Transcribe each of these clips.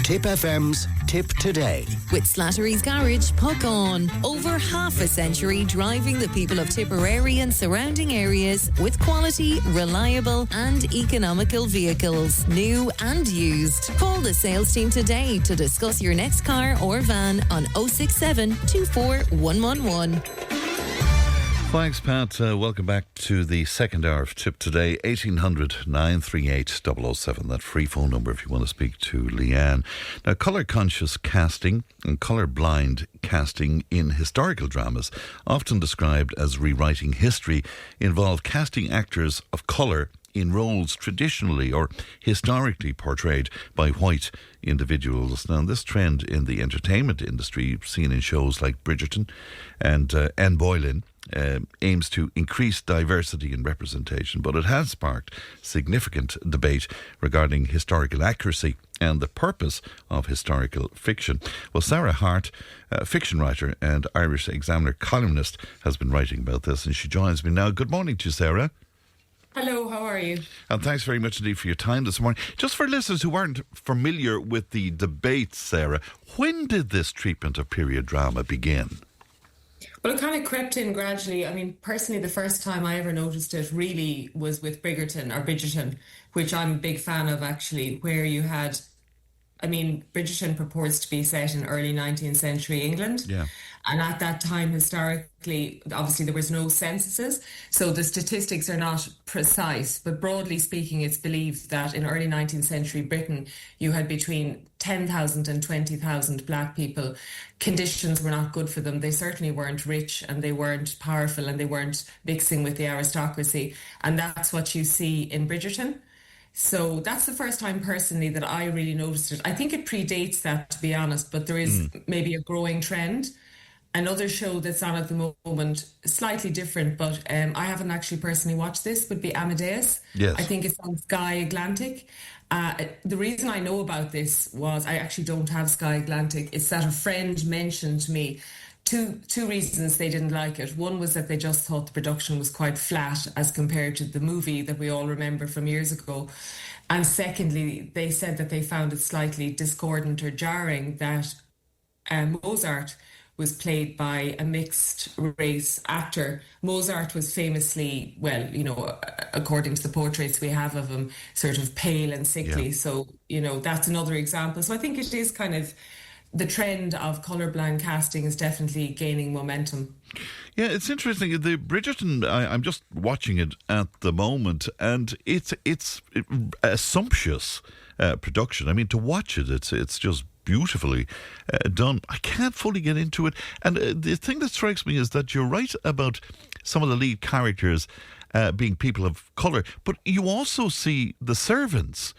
Tipp FM's Tipp Today. With Slattery's Garage, Puck On. Over half a century driving the people of Tipperary and surrounding areas with quality, reliable and economical vehicles, new and used. Call the sales team today to discuss your next car or van on 067 24 111. Thanks, Pat. Welcome back to the second hour of Tipp Today. 1800 938 007. That free phone number if you want to speak to Leanne. Now, colour-conscious casting and colour-blind casting in historical dramas, often described as rewriting history, involve casting actors of colour in roles traditionally or historically portrayed by white individuals. Now, this trend in the entertainment industry, seen in shows like Bridgerton and Anne Boleyn, aims to increase diversity and representation, but it has sparked significant debate regarding historical accuracy and the purpose of historical fiction. Well, Sarah Harte, a fiction writer and Irish Examiner columnist, has been writing about this, and she joins me now. Good morning to you, Sarah. Hello, how are you? And thanks very much indeed for your time this morning. Just for listeners who aren't familiar with the debate, Sarah, when did this treatment of period drama begin? Well, it kind of crept in gradually. I mean, personally, the first time I ever noticed it really was with Bridgerton, which I'm a big fan of, actually, where you had, I mean, Bridgerton purports to be set in early 19th century England. Yeah. And at that time, historically, obviously there was no censuses, so the statistics are not precise. But broadly speaking, it's believed that in early 19th century Britain, you had between 10,000 and 20,000 black people. Conditions were not good for them. They certainly weren't rich and they weren't powerful and they weren't mixing with the aristocracy. And that's what you see in Bridgerton. So that's the first time personally that I really noticed it. I think it predates that, to be honest, but there is maybe a growing trend. Another show that's on at the moment, slightly different, but I haven't actually personally watched this, would be Amadeus. Yes. I think it's on Sky Atlantic. The reason I know about this was I actually don't have Sky Atlantic. It's that a friend mentioned to me two reasons they didn't like it. One was that they just thought the production was quite flat as compared to the movie that we all remember from years ago. And secondly, they said that they found it slightly discordant or jarring that Mozart was played by a mixed race actor. Mozart was famously, well, you know, according to the portraits we have of him, sort of pale and sickly. Yeah. So, you know, that's another example. So I think it is kind of the trend of colourblind casting is definitely gaining momentum. Yeah, it's interesting. The Bridgerton, I'm just watching it at the moment, and it's a sumptuous production. I mean, to watch it, it's just beautifully done. I can't fully get into it. And the thing that strikes me is that you're right about some of the lead characters being people of colour, but you also see the servants,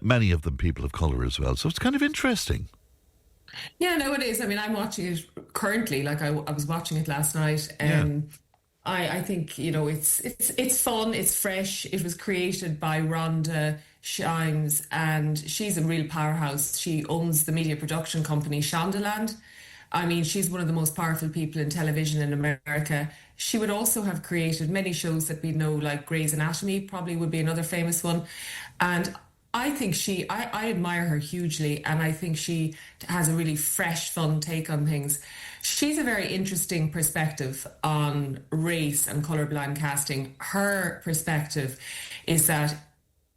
many of them people of colour as well. So it's kind of interesting. Yeah, no, it is. I mean, I'm watching it currently. Like I was watching it last night. I think, you know, it's fun, it's fresh. It was created by Rhonda Shimes, and she's a real powerhouse. She owns the media production company Shondaland. I mean, she's one of the most powerful people in television in America. She would also have created many shows that we know, like Grey's Anatomy probably would be another famous one. And I think I admire her hugely, and I think she has a really fresh, fun take on things. She's a very interesting perspective on race and colourblind casting. Her perspective is that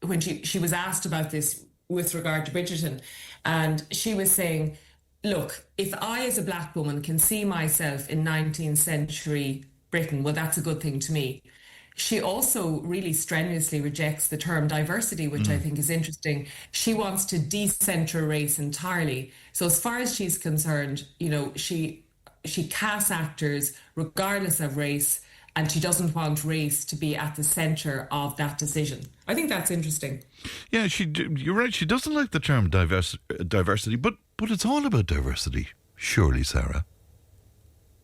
when she was asked about this with regard to Bridgerton, and she was saying, look, if I as a black woman can see myself in 19th century Britain, well, that's a good thing to me. She also really strenuously rejects the term diversity, which I think is interesting. She wants to decenter race entirely. So as far as she's concerned, you know, she casts actors regardless of race, and she doesn't want race to be at the centre of that decision. I think that's interesting. Yeah, you're right. She doesn't like the term diversity, but it's all about diversity, surely, Sarah.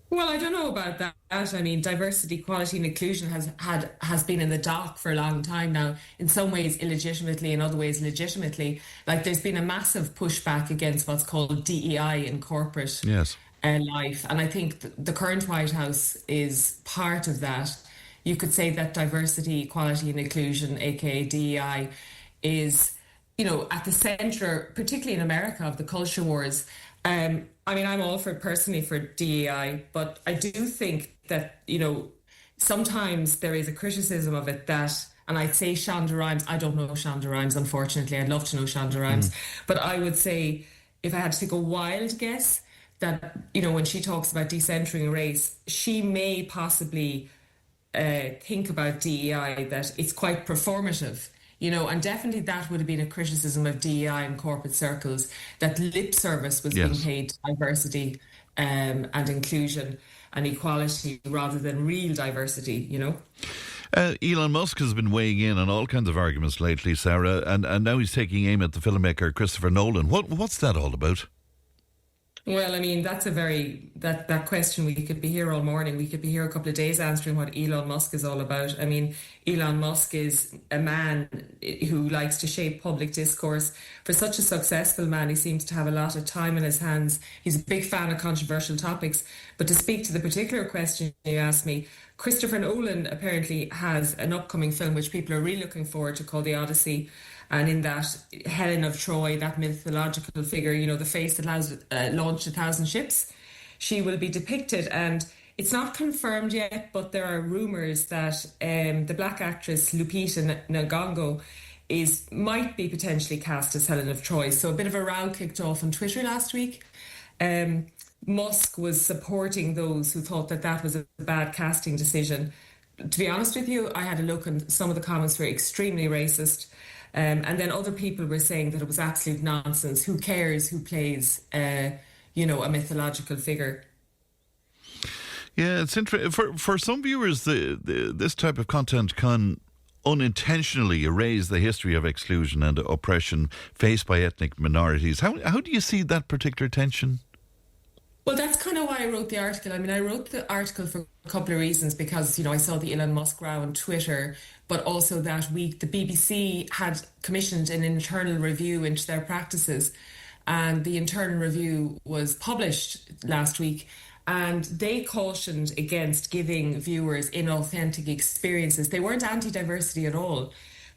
Well, I don't know about that. I mean, diversity, equality and inclusion has been in the dock for a long time now, in some ways illegitimately, in other ways legitimately. Like, there's been a massive pushback against what's called DEI in corporate life. And I think the current White House is part of that. You could say that diversity, equality and inclusion, aka DEI, is at the centre, particularly in America, of the culture wars. I mean, I'm all for personally for DEI, but I do think that, sometimes there is a criticism of it that, and I'd say Shonda Rhimes, I don't know Shonda Rhimes, unfortunately. I'd love to know Shonda Rhimes. But I would say, if I had to take a wild guess, that, when she talks about decentering race, she may possibly think about DEI, that it's quite performative. And definitely that would have been a criticism of DEI in corporate circles, that lip service was being paid to diversity and inclusion and equality rather than real diversity, Elon Musk has been weighing in on all kinds of arguments lately, Sarah, and now he's taking aim at the filmmaker Christopher Nolan. What's that all about? Well, I mean, that's that question. We could be here all morning. We could be here a couple of days answering what Elon Musk is all about. I mean, Elon Musk is a man who likes to shape public discourse. For such a successful man, he seems to have a lot of time in his hands. He's a big fan of controversial topics. But to speak to the particular question you asked me, Christopher Nolan apparently has an upcoming film which people are really looking forward to, called The Odyssey. And in that, Helen of Troy, that mythological figure, the face that launched 1,000 ships, she will be depicted. And it's not confirmed yet, but there are rumours that the black actress Lupita Nyong'o might be potentially cast as Helen of Troy. So a bit of a row kicked off on Twitter last week. Musk was supporting those who thought that was a bad casting decision. To be honest with you, I had a look and some of the comments were extremely racist. And then other people were saying that it was absolute nonsense. Who cares who plays, a mythological figure? Yeah, it's interesting. For some viewers, this type of content can unintentionally erase the history of exclusion and oppression faced by ethnic minorities. How do you see that particular tension? Well, that's kind of why I wrote the article. I mean, I wrote the article for a couple of reasons because, I saw the Elon Musk row on Twitter, but also that week the BBC had commissioned an internal review into their practices, and the internal review was published last week, and they cautioned against giving viewers inauthentic experiences. They weren't anti-diversity at all,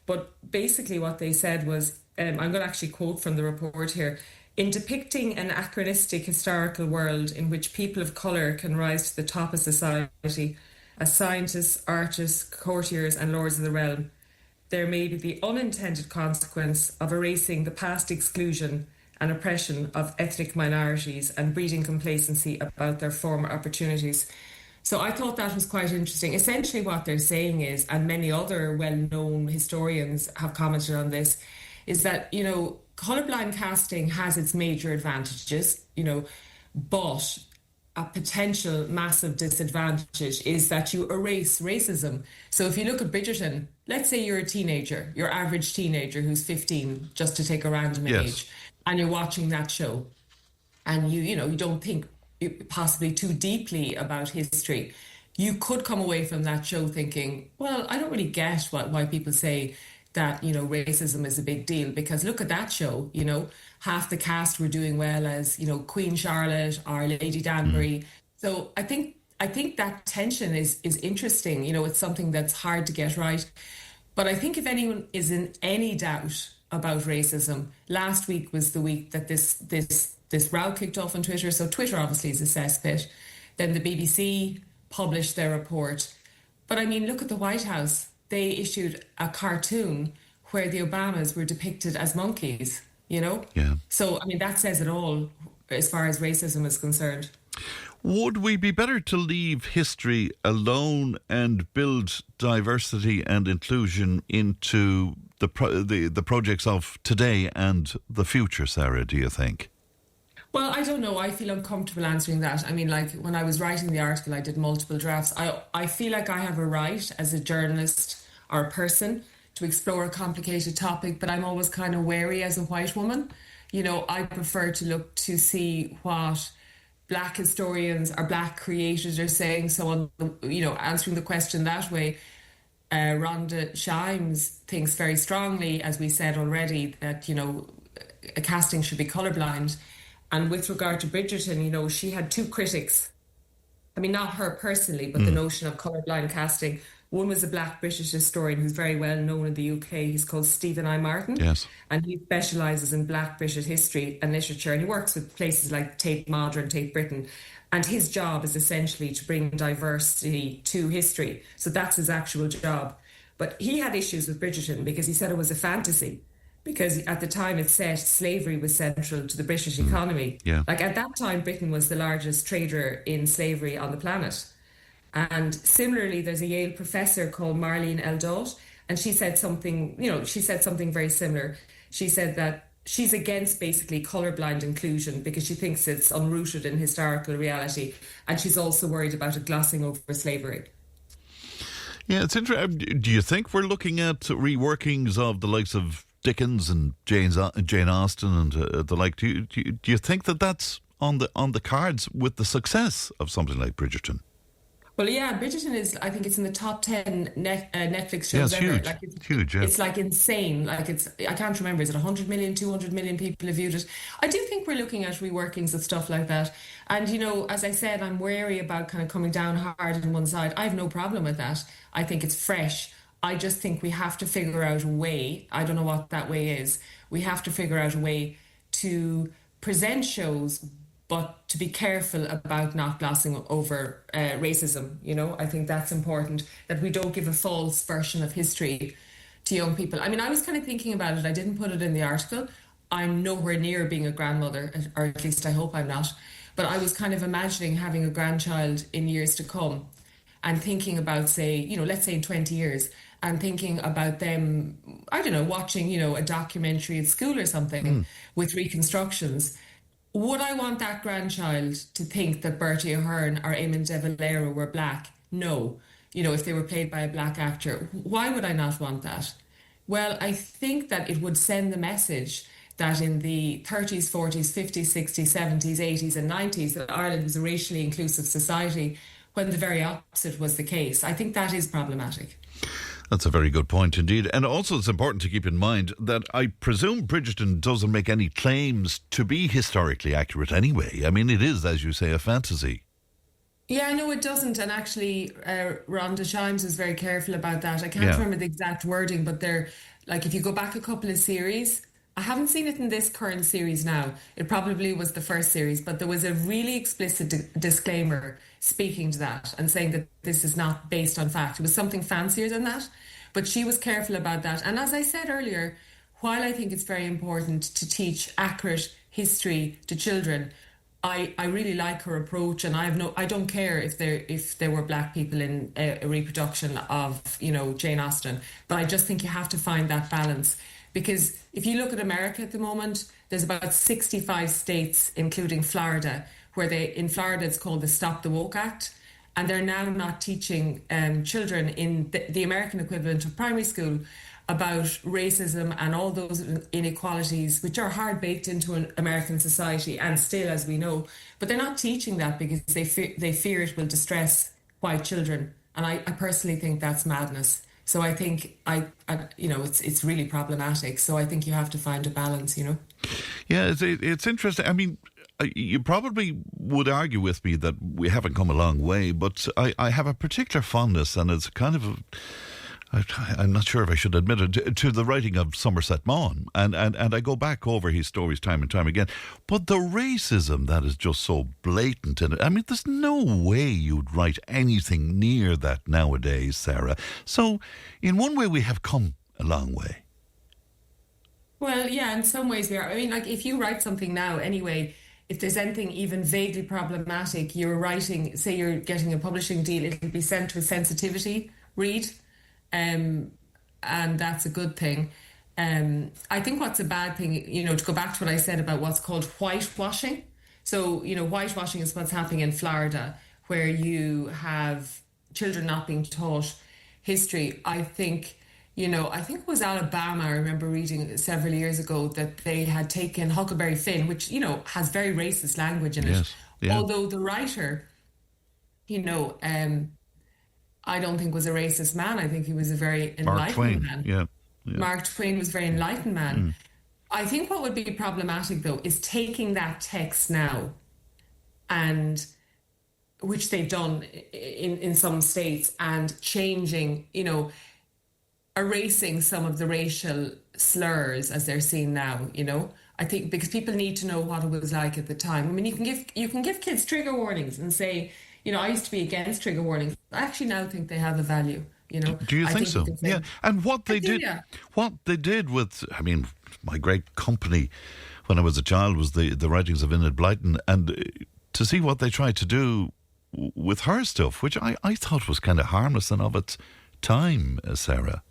but basically what they said was, I'm going to actually quote from the report here, "In depicting an anachronistic historical world in which people of colour can rise to the top of society as scientists, artists, courtiers and lords of the realm, there may be the unintended consequence of erasing the past exclusion and oppression of ethnic minorities and breeding complacency about their former opportunities." So I thought that was quite interesting. Essentially what they're saying is, and many other well-known historians have commented on this, is that, colourblind casting has its major advantages, but a potential massive disadvantage is that you erase racism. So if you look at Bridgerton, let's say you're a teenager, your average teenager who's 15, just to take a random age, and you're watching that show, and you don't think possibly too deeply about history. You could come away from that show thinking, well, I don't really get why people say that, racism is a big deal, because look at that show, half the cast were doing well as, Queen Charlotte or Lady Danbury. So I think that tension is interesting. It's something that's hard to get right. But I think if anyone is in any doubt about racism, last week was the week that this row kicked off on Twitter. So Twitter obviously is a cesspit. Then the BBC published their report. But I mean, look at the White House. They issued a cartoon where the Obamas were depicted as monkeys, Yeah. So, I mean, that says it all as far as racism is concerned. Would we be better to leave history alone and build diversity and inclusion into the projects of today and the future, Sarah, do you think? Well, I don't know. I feel uncomfortable answering that. I mean, like when I was writing the article, I did multiple drafts. I feel like I have a right as a journalist or a person to explore a complicated topic, but I'm always kind of wary as a white woman. I prefer to look to see what black historians or black creators are saying. So, answering the question that way, Rhonda Shimes thinks very strongly, as we said already, that, a casting should be colourblind. And with regard to Bridgerton, she had two critics. I mean, not her personally, but the notion of colourblind casting. One was a black British historian who's very well known in the UK. He's called Stephen I. Martin. Yes. And he specialises in black British history and literature. And he works with places like Tate Modern, Tate Britain. And his job is essentially to bring diversity to history. So that's his actual job. But he had issues with Bridgerton because he said it was a fantasy. Because at the time it said slavery was central to the British economy. Yeah. Like at that time, Britain was the largest trader in slavery on the planet. And similarly, there's a Yale professor called Marlene Eldot, and she said something very similar. She said that she's against basically colourblind inclusion because she thinks it's unrooted in historical reality. And she's also worried about it glossing over slavery. Yeah, it's interesting. Do you think we're looking at reworkings of the likes of Dickens and Jane Austen and the like? Do you think that that's on the cards with the success of something like Bridgerton? Well, yeah, Bridgerton is, I think it's in the top 10 Netflix shows ever. Huge. Like it's huge, yeah. It's like insane. Like I can't remember, is it 100 million, 200 million people have viewed it? I do think we're looking at reworkings of stuff like that. And, as I said, I'm wary about kind of coming down hard on one side. I have no problem with that. I think it's fresh. I just think we have to figure out a way, I don't know what that way is, we have to figure out a way to present shows but to be careful about not glossing over racism. I think that's important, that we don't give a false version of history to young people. I mean, I was kind of thinking about it. I didn't put it in the article. I'm nowhere near being a grandmother, or at least I hope I'm not. But I was kind of imagining having a grandchild in years to come and thinking about, say, let's say in 20 years, and thinking about them, I don't know, watching, a documentary at school or something with reconstructions. Would I want that grandchild to think that Bertie Ahern or Eamon de Valera were black? No. If they were played by a black actor. Why would I not want that? Well, I think that it would send the message that in the 30s, 40s, 50s, 60s, 70s, 80s and 90s that Ireland was a racially inclusive society when the very opposite was the case. I think that is problematic. That's a very good point indeed. And also it's important to keep in mind that I presume Bridgerton doesn't make any claims to be historically accurate anyway. I mean, it is, as you say, a fantasy. Yeah, no, it doesn't. And actually, Rhonda Shimes was very careful about that. I can't remember the exact wording, but if you go back a couple of series, I haven't seen it in this current series now. It probably was the first series, but there was a really explicit disclaimer speaking to that and saying that this is not based on fact. It was something fancier than that, but she was careful about that. And as I said earlier, while I think it's very important to teach accurate history to children, I really like her approach, and I don't care if there were black people in a reproduction of Jane Austen, but I just think you have to find that balance. Because if you look at America at the moment, there's about 65 states, including Florida, where in Florida it's called the Stop the Woke Act. And they're now not teaching children in the American equivalent of primary school about racism and all those inequalities, which are hard baked into an American society and still, as we know. But they're not teaching that because they fear it will distress white children. And I personally think that's madness. So I think it's really problematic. So I think you have to find a balance, Yeah, it's interesting. I mean, you probably would argue with me that we haven't come a long way, but I have a particular fondness, and it's kind of I'm not sure if I should admit it, to the writing of Somerset Maugham. And I go back over his stories time and time again. But the racism that is just so blatant in it, I mean, there's no way you'd write anything near that nowadays, Sarah. So, in one way, we have come a long way. Well, yeah, in some ways we are. I mean, if you write something now anyway, if there's anything even vaguely problematic, you're writing, say you're getting a publishing deal, it'll be sent to a sensitivity read. And that's a good thing. I think what's a bad thing, to go back to what I said about what's called whitewashing. So, whitewashing is what's happening in Florida, where you have children not being taught history. I think it was Alabama, I remember reading several years ago that they had taken Huckleberry Finn, which, has very racist language in it. Yeah. Although the writer, I don't think was a racist man. I think he was a very enlightened man. Yeah. Mark Twain was a very enlightened man. I think what would be problematic, though, is taking that text now and which they've done in some states, and changing, erasing some of the racial slurs as they're seen now, I think because people need to know what it was like at the time. I mean, you can give kids trigger warnings and say, I used to be against trigger warnings. I actually now think they have a value. Do you think so? Yeah. And what they did with, my great company when I was a child was the writings of Enid Blyton, and to see what they tried to do with her stuff, which I thought was kind of harmless and of its time, Sarah.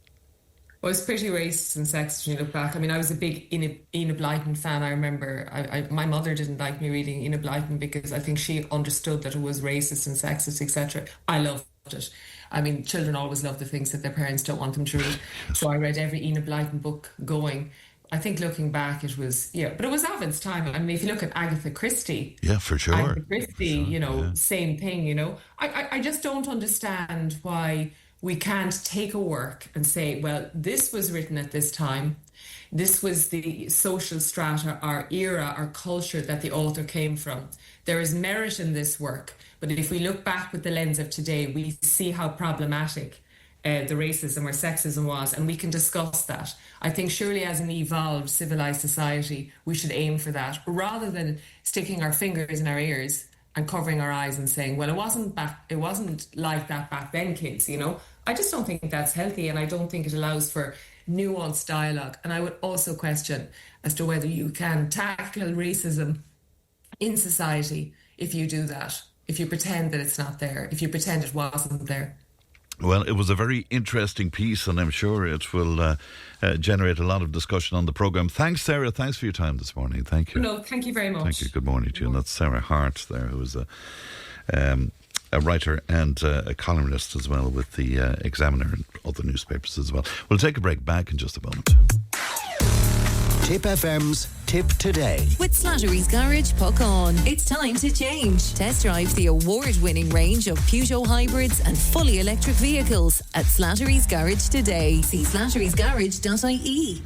Well, it's pretty racist and sexist when you look back. I mean, I was a big Enid Blyton fan. I remember my mother didn't like me reading Enid Blyton because I think she understood that it was racist and sexist, etc. I loved it. I mean, children always love the things that their parents don't want them to read. So I read every Enid Blyton book going. I think looking back, it was, but it was of its time. I mean, if you look at Agatha Christie. Yeah, for sure. Agatha Christie, same thing, I just don't understand why we can't take a work and say, well, this was written at this time. This was the social strata, our era, our culture that the author came from. There is merit in this work. But if we look back with the lens of today, we see how problematic the racism or sexism was, and we can discuss that. I think surely as an evolved, civilized society, we should aim for that, rather than sticking our fingers in our ears and covering our eyes and saying, well, it wasn't like that back then, kids, I just don't think that's healthy, and I don't think it allows for nuanced dialogue. And I would also question as to whether you can tackle racism in society if you do that, if you pretend that it's not there, if you pretend it wasn't there. Well, it was a very interesting piece, and I'm sure it will generate a lot of discussion on the programme. Thanks, Sarah. Thanks for your time this morning. Thank you. No, thank you very much. Thank you. Good morning to you. And that's Sarah Harte there, who is a writer and a columnist as well with the Examiner and other newspapers as well. We'll take a break. Back in just a moment. Tipp FM's Tipp Today. With Slattery's Garage, puck on. It's time to change. Test drive the award-winning range of Peugeot hybrids and fully electric vehicles at Slattery's Garage today. See slatterysgarage.ie.